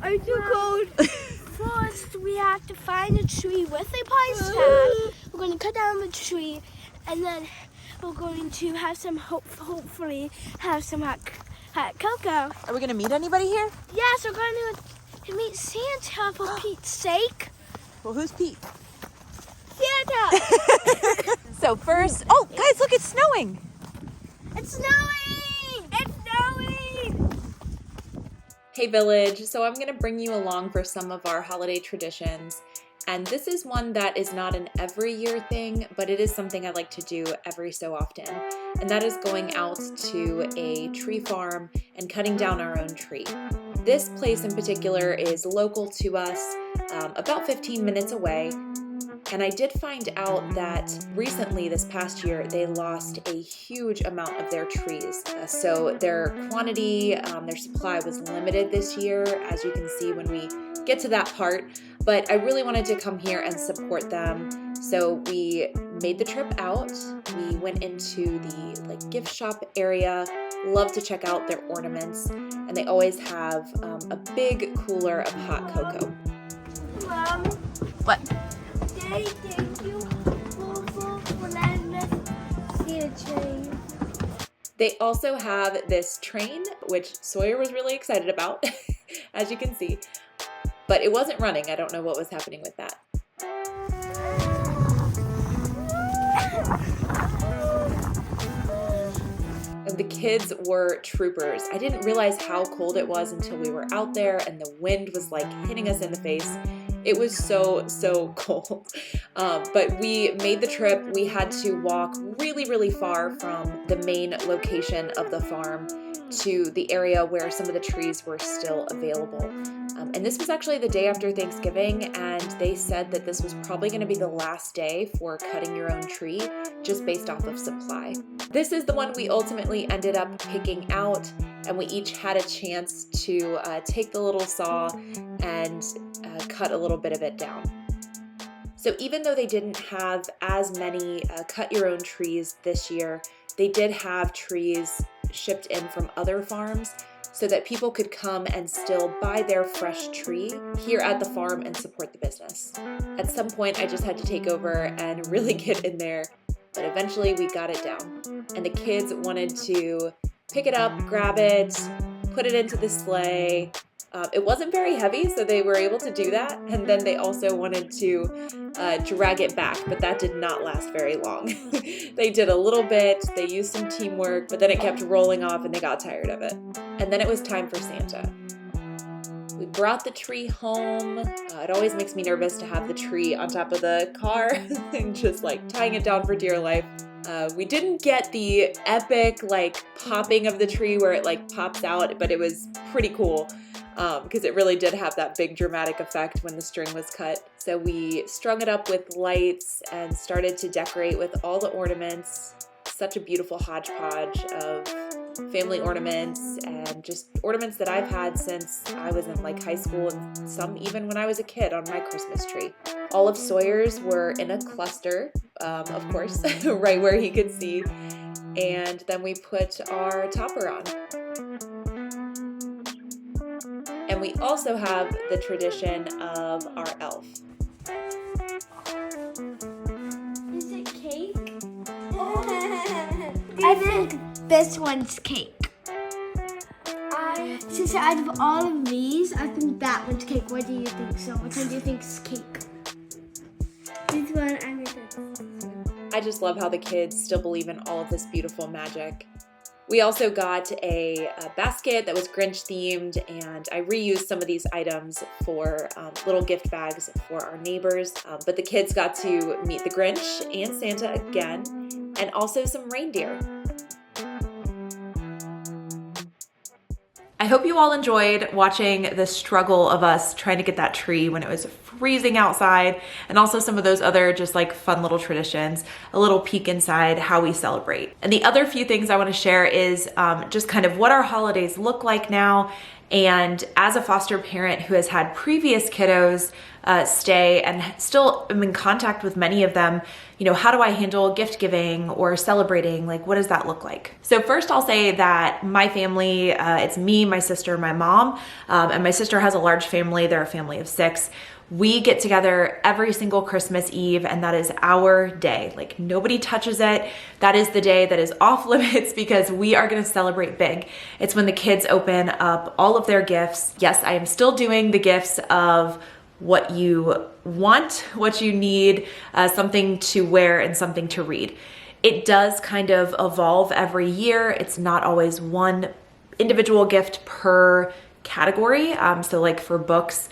I'm too cold. First, we have to find a tree with a price tag. We're going to cut down the tree, and then we're going to have some, hopefully, have some hot cocoa. Are we going to meet anybody here? Yes, we're going to meet Santa for Pete's sake. Well, who's Pete? Santa! So first, oh, guys, look, it's snowing. It's snowing! It's snowing! Hey Village, so I'm gonna bring you along for some of our holiday traditions. And this is one that is not an every year thing, but it is something I like to do every so often. And that is going out to a tree farm and cutting down our own tree. This place in particular is local to us, about 15 minutes away. And I did find out that recently, this past year, they lost a huge amount of their trees. So their quantity, their supply was limited this year, as you can see when we get to that part. But I really wanted to come here and support them. So we made the trip out. We went into the gift shop area. Love to check out their ornaments. And they always have a big cooler of hot cocoa. Mom. What? Thank you for letting us see a train. They also have this train, which Sawyer was really excited about, as you can see, but it wasn't running. I don't know what was happening with that. And the kids were troopers. I didn't realize how cold it was until we were out there and the wind was like hitting us in the face. It was so cold, but we made the trip. We had to walk really far from the main location of the farm to the area where some of the trees were still available. And this was actually the day after Thanksgiving, and they said that this was probably going to be the last day for cutting your own tree, just based off of supply. This is the one we ultimately ended up picking out, and we each had a chance to take the little saw and cut a little bit of it down. So even though they didn't have as many cut your own trees this year, they did have trees shipped in from other farms so that people could come and still buy their fresh tree here at the farm and support the business. At some point, I just had to take over and really get in there, but eventually we got it down. And the kids wanted to pick it up, grab it, put it into the sleigh. It wasn't very heavy, so they were able to do that. And then they also wanted to drag it back, but that did not last very long. They did a little bit, they used some teamwork, but then it kept rolling off and they got tired of it. And then it was time for Santa. We brought the tree home. It always makes me nervous to have the tree on top of the car and just like tying it down for dear life. We didn't get the epic popping of the tree where it pops out, but it was pretty cool. Because it really did have that big dramatic effect when the string was cut. So we strung it up with lights and started to decorate with all the ornaments. Such a beautiful hodgepodge of family ornaments and just ornaments that I've had since I was in high school and some even when I was a kid on my Christmas tree. All of Sawyer's were in a cluster, of course, right where he could see. And then we put our topper on. And we also have the tradition of our elf. Is it cake? I think this one's cake. Since out of all of these, I think that one's cake. What do you think? So which one do you think is cake? This one, I think this. I just love how the kids still believe in all of this beautiful magic. We also got a basket that was Grinch themed, and I reused some of these items for little gift bags for our neighbors. But the kids got to meet the Grinch and Santa again, and also some reindeer. I hope you all enjoyed watching the struggle of us trying to get that tree when it was freezing outside, and also some of those other just fun little traditions, a little peek inside how we celebrate. And the other few things I want to share is just kind of what our holidays look like now And as a foster parent who has had previous kiddos stay and still am in contact with many of them, you know, how do I handle gift giving or celebrating? Like, what does that look like? So first I'll say that my family, it's me, my sister, my mom, and my sister has a large family. They're a family of 6. We get together every single Christmas Eve, and that is our day. Like, nobody touches it. That is the day that is off limits because we are gonna celebrate big. It's when the kids open up all of their gifts. Yes, I am still doing the gifts of what you want, what you need, something to wear and something to read. It does kind of evolve every year. It's not always one individual gift per category. So like for books,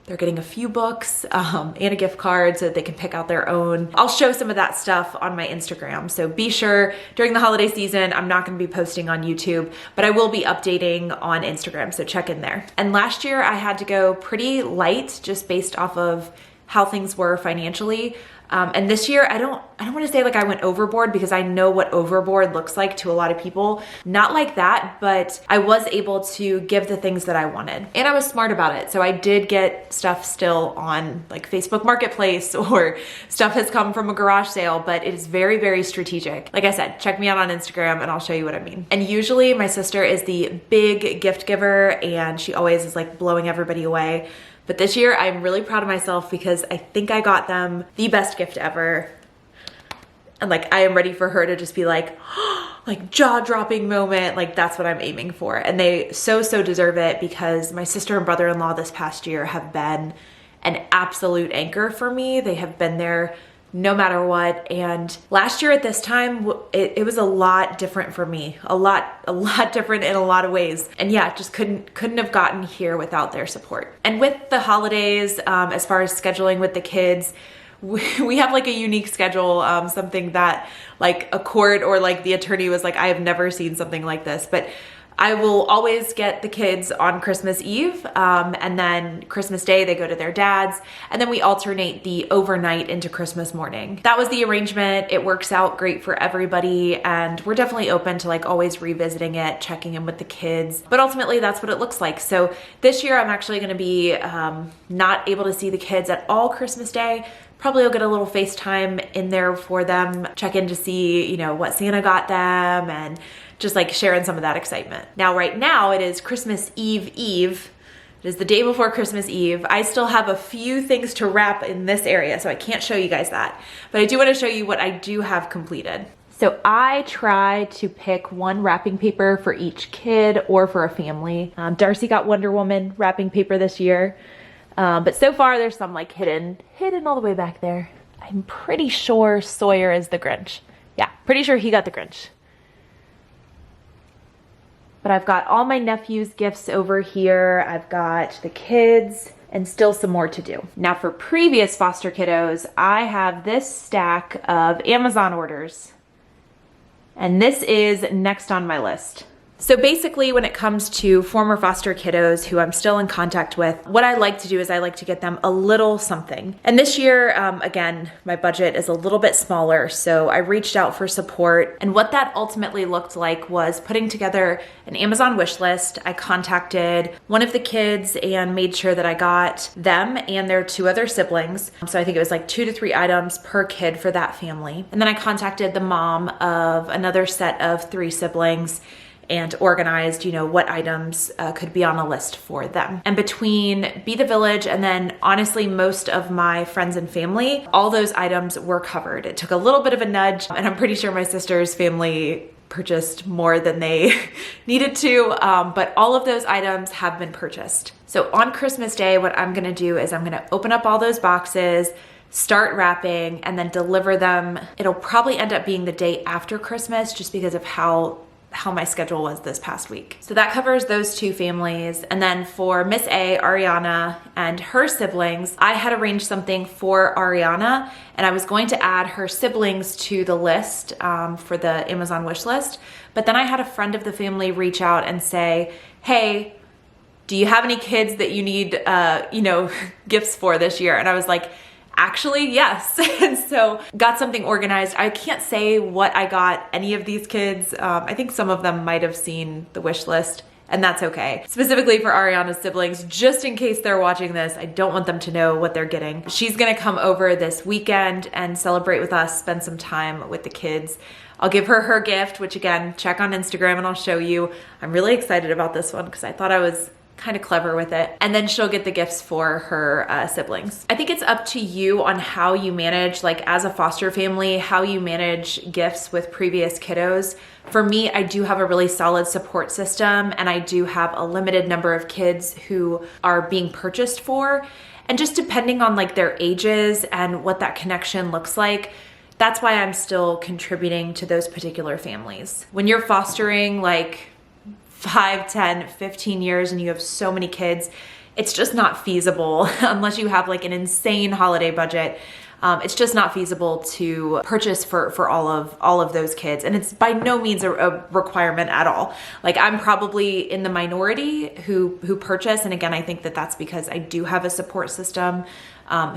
they're getting a few books and a gift card so that they can pick out their own. I'll show some of that stuff on my Instagram. So be sure during the holiday season, I'm not gonna be posting on YouTube, but I will be updating on Instagram. So check in there. And last year I had to go pretty light just based off of how things were financially. And this year, I don't want to say like I went overboard because I know what overboard looks like to a lot of people. Not like that, but I was able to give the things that I wanted. And I was smart about it. So I did get stuff still on like Facebook Marketplace, or stuff has come from a garage sale, but it is very, very strategic. Like I said, check me out on Instagram and I'll show you what I mean. And usually my sister is the big gift giver and she always is like blowing everybody away. But this year, I'm really proud of myself because I think I got them the best gift ever. And like, I am ready for her to just be like, like jaw-dropping moment. Like, that's what I'm aiming for. And they so deserve it because my sister and brother-in-law this past year have been an absolute anchor for me. They have been there no matter what. And last year at this time, it was a lot different for me, a lot different in a lot of ways. And yeah, just couldn't have gotten here without their support. And with the holidays, as far as scheduling with the kids, we have like a unique schedule, something that like a court or like the attorney was like, I have never seen something like this, but I will always get the kids on Christmas Eve, and then Christmas Day, they go to their dad's, and then we alternate the overnight into Christmas morning. That was the arrangement. It works out great for everybody, and we're definitely open to like always revisiting it, checking in with the kids, but ultimately that's what it looks like. So this year I'm actually gonna be not able to see the kids at all Christmas Day. Probably will get a little FaceTime in there for them, check in to see, you know, what Santa got them, and just like sharing some of that excitement. Now, right now it is Christmas Eve. It is the day before Christmas Eve. I still have a few things to wrap in this area, so I can't show you guys that. But I do want to show you what I do have completed. So I try to pick one wrapping paper for each kid or for a family. Darcy got Wonder Woman wrapping paper this year. But so far there's some like hidden all the way back there. I'm pretty sure Sawyer is the Grinch. Yeah, pretty sure he got the Grinch. But I've got all my nephew's gifts over here. I've got the kids and still some more to do. Now for previous foster kiddos, I have this stack of Amazon orders. And this is next on my list. So basically when it comes to former foster kiddos who I'm still in contact with, what I like to do is I like to get them a little something. And this year, again, my budget is a little bit smaller, so I reached out for support. And what that ultimately looked like was putting together an Amazon wish list. I contacted one of the kids and made sure that I got them and their 2 other siblings. So I think it was like 2 to 3 items per kid for that family. And then I contacted the mom of another set of 3 siblings and organized, you know, what items could be on a list for them. And between Be the Village and then honestly most of my friends and family, all those items were covered. It took a little bit of a nudge, and I'm pretty sure my sister's family purchased more than they needed to, but all of those items have been purchased. So on Christmas Day, what I'm gonna do is I'm gonna open up all those boxes, start wrapping, and then deliver them. It'll probably end up being the day after Christmas just because of how my schedule was this past week. So that covers those 2 families. And then for Miss A, Ariana, and her siblings, I had arranged something for Ariana, and I was going to add her siblings to the list for the Amazon wish list. But then I had a friend of the family reach out and say, hey, do you have any kids that you need, you know, gifts for this year? And I was like, actually, yes. And so got something organized. I can't say what I got any of these kids. I think some of them might have seen the wish list. and that's okay. Specifically for Ariana's siblings, just in case they're watching this, I don't want them to know what they're getting. She's gonna come over this weekend and celebrate with us, spend some time with the kids. I'll give her her gift, which again, check on Instagram and I'll show you. I'm really excited about this one because I thought I was kind of clever with it. And then she'll get the gifts for her siblings. I think it's up to you on how you manage, like as a foster family, how you manage gifts with previous kiddos. For me, I do have a really solid support system and I do have a limited number of kids who are being purchased for. And just depending on like their ages and what that connection looks like, that's why I'm still contributing to those particular families. When you're fostering like 5, 10, 15 years and you have so many kids, it's just not feasible unless you have like an insane holiday budget. It's just not feasible to purchase for all of those kids. And it's by no means a requirement at all. Like I'm probably in the minority who purchase. And again, I think that that's because I do have a support system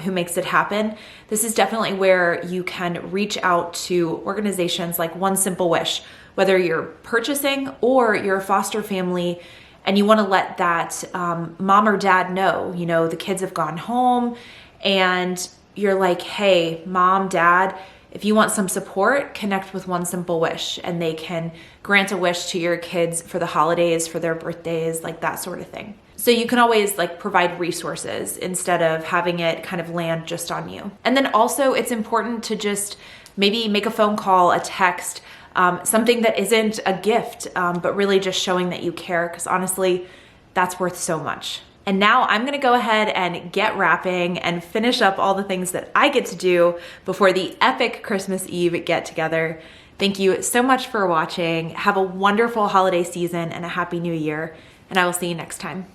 who makes it happen. This is definitely where you can reach out to organizations like One Simple Wish, whether you're purchasing or you're a foster family and you want to let that mom or dad know, you know, the kids have gone home and you're like, hey, mom, dad, if you want some support, connect with One Simple Wish and they can grant a wish to your kids for the holidays, for their birthdays, like that sort of thing. So you can always like provide resources instead of having it kind of land just on you. And then also it's important to just maybe make a phone call, a text, something that isn't a gift, but really just showing that you care, because honestly, that's worth so much. And now I'm gonna go ahead and get wrapping and finish up all the things that I get to do before the epic Christmas Eve get together. Thank you so much for watching. Have a wonderful holiday season and a happy new year, and I will see you next time.